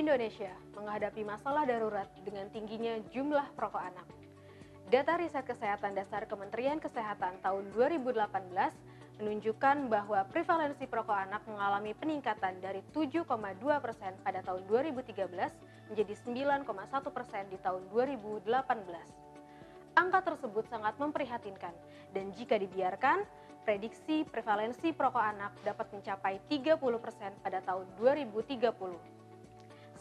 Indonesia menghadapi masalah darurat dengan tingginya jumlah perokok anak. Data Riset Kesehatan Dasar Kementerian Kesehatan tahun 2018 menunjukkan bahwa prevalensi perokok anak mengalami peningkatan dari 7,2% pada tahun 2013 menjadi 9,1% di tahun 2018. Angka tersebut sangat memprihatinkan dan jika dibiarkan, prediksi prevalensi perokok anak dapat mencapai 30% pada tahun 2030.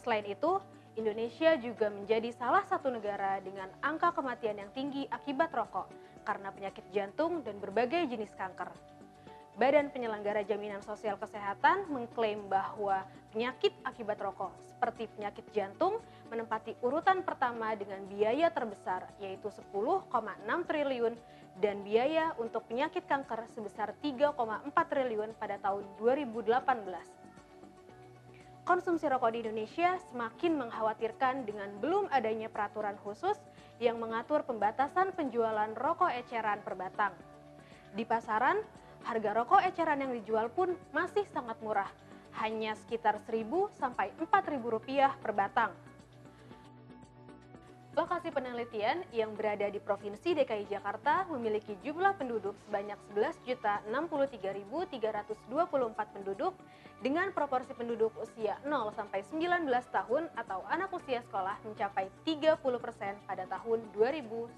Selain itu, Indonesia juga menjadi salah satu negara dengan angka kematian yang tinggi akibat rokok karena penyakit jantung dan berbagai jenis kanker. Badan Penyelenggara Jaminan Sosial Kesehatan mengklaim bahwa penyakit akibat rokok seperti penyakit jantung menempati urutan pertama dengan biaya terbesar yaitu 10,6 triliun dan biaya untuk penyakit kanker sebesar 3,4 triliun pada tahun 2018. Konsumsi rokok di Indonesia semakin mengkhawatirkan dengan belum adanya peraturan khusus yang mengatur pembatasan penjualan rokok eceran per batang. Di pasaran, harga rokok eceran yang dijual pun masih sangat murah, hanya sekitar Rp1.000 sampai Rp4.000 per batang. Lokasi penelitian yang berada di Provinsi DKI Jakarta memiliki jumlah penduduk sebanyak 11.063.324 penduduk dengan proporsi penduduk usia 0 sampai 19 tahun atau anak usia sekolah mencapai 30% pada tahun 2019.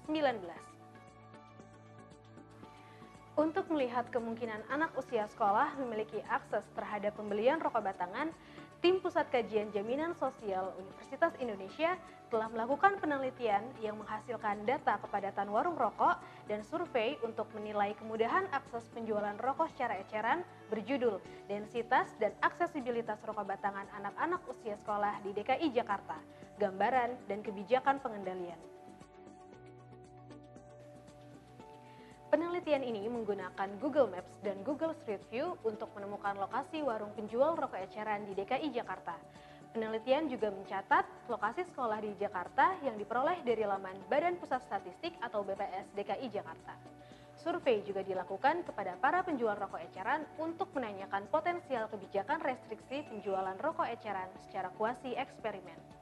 Untuk melihat kemungkinan anak usia sekolah memiliki akses terhadap pembelian rokok batangan, Tim Pusat Kajian Jaminan Sosial Universitas Indonesia telah melakukan penelitian yang menghasilkan data kepadatan warung rokok dan survei untuk menilai kemudahan akses penjualan rokok secara eceran berjudul Densitas dan Aksesibilitas Rokok Batangan Anak-anak Usia Sekolah di DKI Jakarta, Gambaran dan Kebijakan Pengendalian. Penelitian ini menggunakan Google Maps dan Google Street View untuk menemukan lokasi warung penjual rokok eceran di DKI Jakarta. Penelitian juga mencatat lokasi sekolah di Jakarta yang diperoleh dari laman Badan Pusat Statistik atau BPS DKI Jakarta. Survei juga dilakukan kepada para penjual rokok eceran untuk menanyakan potensial kebijakan restriksi penjualan rokok eceran secara kuasi eksperimen.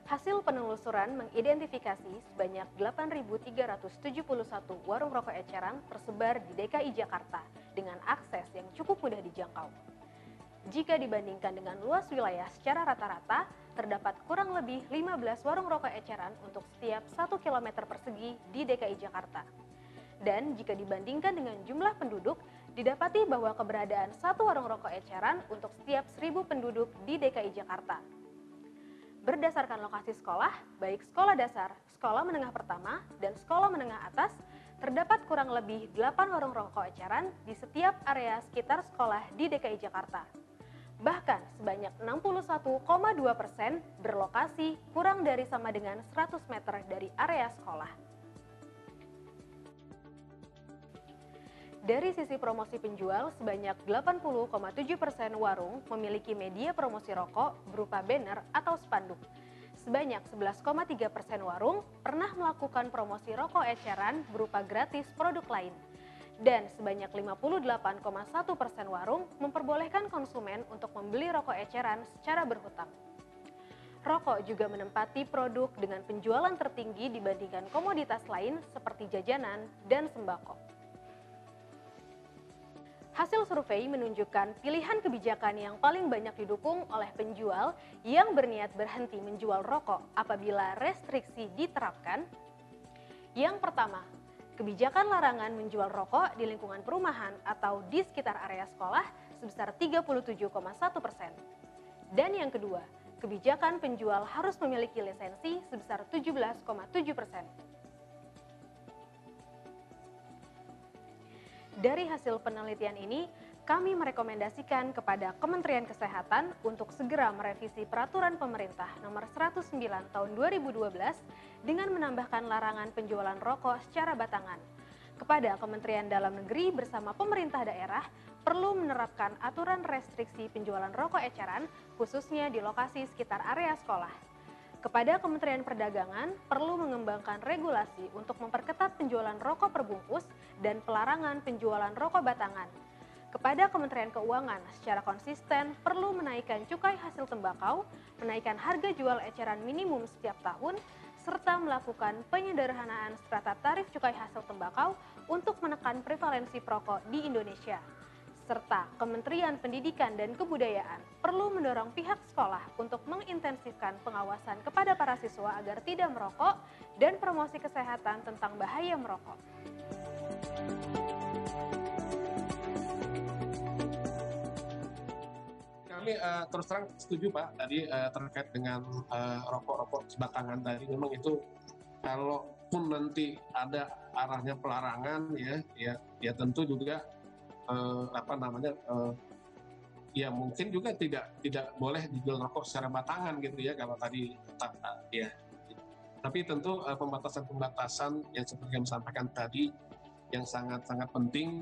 Hasil penelusuran mengidentifikasi sebanyak 8.371 warung rokok eceran tersebar di DKI Jakarta dengan akses yang cukup mudah dijangkau. Jika dibandingkan dengan luas wilayah secara rata-rata, terdapat kurang lebih 15 warung rokok eceran untuk setiap 1 km persegi di DKI Jakarta. Dan jika dibandingkan dengan jumlah penduduk, didapati bahwa keberadaan satu warung rokok eceran untuk setiap 1.000 penduduk di DKI Jakarta. Berdasarkan lokasi sekolah, baik sekolah dasar, sekolah menengah pertama, dan sekolah menengah atas, terdapat kurang lebih 8 warung rokok eceran di setiap area sekitar sekolah di DKI Jakarta. Bahkan sebanyak 61,2% berlokasi kurang dari sama dengan 100 meter dari area sekolah. Dari sisi promosi penjual, sebanyak 80,7% warung memiliki media promosi rokok berupa banner atau spanduk. Sebanyak 11,3% warung pernah melakukan promosi rokok eceran berupa gratis produk lain. Dan sebanyak 58,1% warung memperbolehkan konsumen untuk membeli rokok eceran secara berhutang. Rokok juga menempati produk dengan penjualan tertinggi dibandingkan komoditas lain seperti jajanan dan sembako. Hasil survei menunjukkan pilihan kebijakan yang paling banyak didukung oleh penjual yang berniat berhenti menjual rokok apabila restriksi diterapkan. Yang pertama, kebijakan larangan menjual rokok di lingkungan perumahan atau di sekitar area sekolah sebesar 37,1%. Dan yang kedua, kebijakan penjual harus memiliki lisensi sebesar 17,7%. Dari hasil penelitian ini, kami merekomendasikan kepada Kementerian Kesehatan untuk segera merevisi Peraturan Pemerintah Nomor 109 Tahun 2012 dengan menambahkan larangan penjualan rokok secara batangan. Kepada Kementerian Dalam Negeri bersama pemerintah daerah perlu menerapkan aturan restriksi penjualan rokok eceran khususnya di lokasi sekitar area sekolah. Kepada Kementerian Perdagangan perlu mengembangkan regulasi untuk memperketat penjualan rokok perbungkus dan pelarangan penjualan rokok batangan. kepada Kementerian Keuangan secara konsisten perlu menaikkan cukai hasil tembakau, menaikkan harga jual eceran minimum setiap tahun, serta melakukan penyederhanaan strata tarif cukai hasil tembakau untuk menekan prevalensi perokok di Indonesia. Serta Kementerian Pendidikan dan Kebudayaan perlu mendorong pihak sekolah untuk mengintensifkan pengawasan kepada para siswa agar tidak merokok dan promosi kesehatan tentang bahaya merokok. Kami terus terang setuju Pak tadi terkait dengan rokok-rokok sebatangan tadi, memang itu kalaupun nanti ada arahnya pelarangan ya tentu juga ya mungkin juga tidak boleh dijual rokok secara batangan gitu ya kalau tadi ya. Tapi tentu pembatasan yang seperti yang disampaikan tadi yang sangat-sangat penting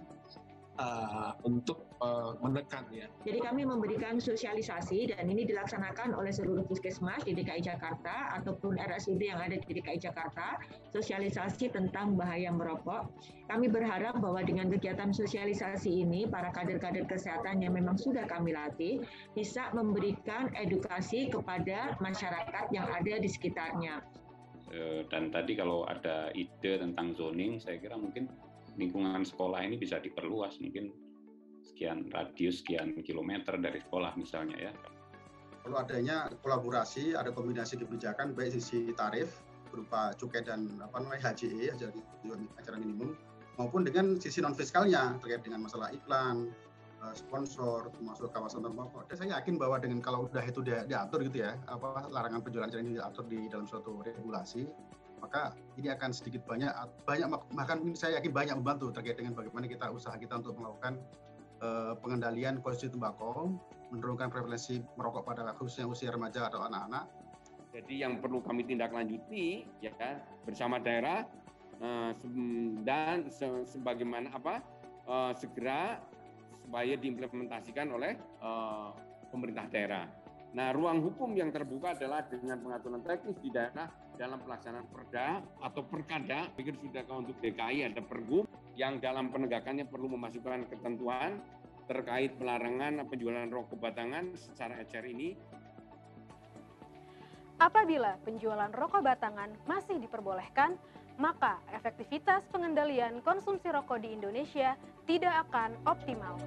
untuk menekan ya. Jadi kami memberikan sosialisasi dan ini dilaksanakan oleh seluruh puskesmas di DKI Jakarta ataupun RSUD yang ada di DKI Jakarta, sosialisasi tentang bahaya merokok. Kami berharap bahwa dengan kegiatan sosialisasi ini para kader-kader kesehatan yang memang sudah kami latih bisa memberikan edukasi kepada masyarakat yang ada di sekitarnya. Dan tadi kalau ada ide tentang zoning, saya kira mungkin lingkungan sekolah ini bisa diperluas, mungkin sekian radius, sekian kilometer dari sekolah misalnya ya. Perlu adanya kolaborasi, ada kombinasi kebijakan baik sisi tarif berupa cukai dan HJE, acara minimum, maupun dengan sisi non fiskalnya terkait dengan masalah iklan, sponsor, termasuk kawasan termokok. Saya yakin bahwa dengan kalau udah itu diatur gitu ya, larangan penjualan acara ini diatur di dalam suatu regulasi, maka ini akan sedikit banyak bahkan saya yakin banyak membantu terkait dengan bagaimana usaha kita untuk melakukan pengendalian konsumsi tembakau, menurunkan prevalensi merokok pada khususnya usia remaja atau anak-anak. Jadi yang perlu kami tindak lanjuti ya bersama daerah dan sebagaimana segera supaya diimplementasikan oleh pemerintah daerah. Nah, ruang hukum yang terbuka adalah dengan pengaturan teknis di daerah dalam pelaksanaan perda atau perkada. Pikir sudah untuk DKI ada pergub yang dalam penegakannya perlu memasukkan ketentuan terkait pelarangan penjualan rokok batangan secara ecer ini. Apabila penjualan rokok batangan masih diperbolehkan, maka efektivitas pengendalian konsumsi rokok di Indonesia tidak akan optimal.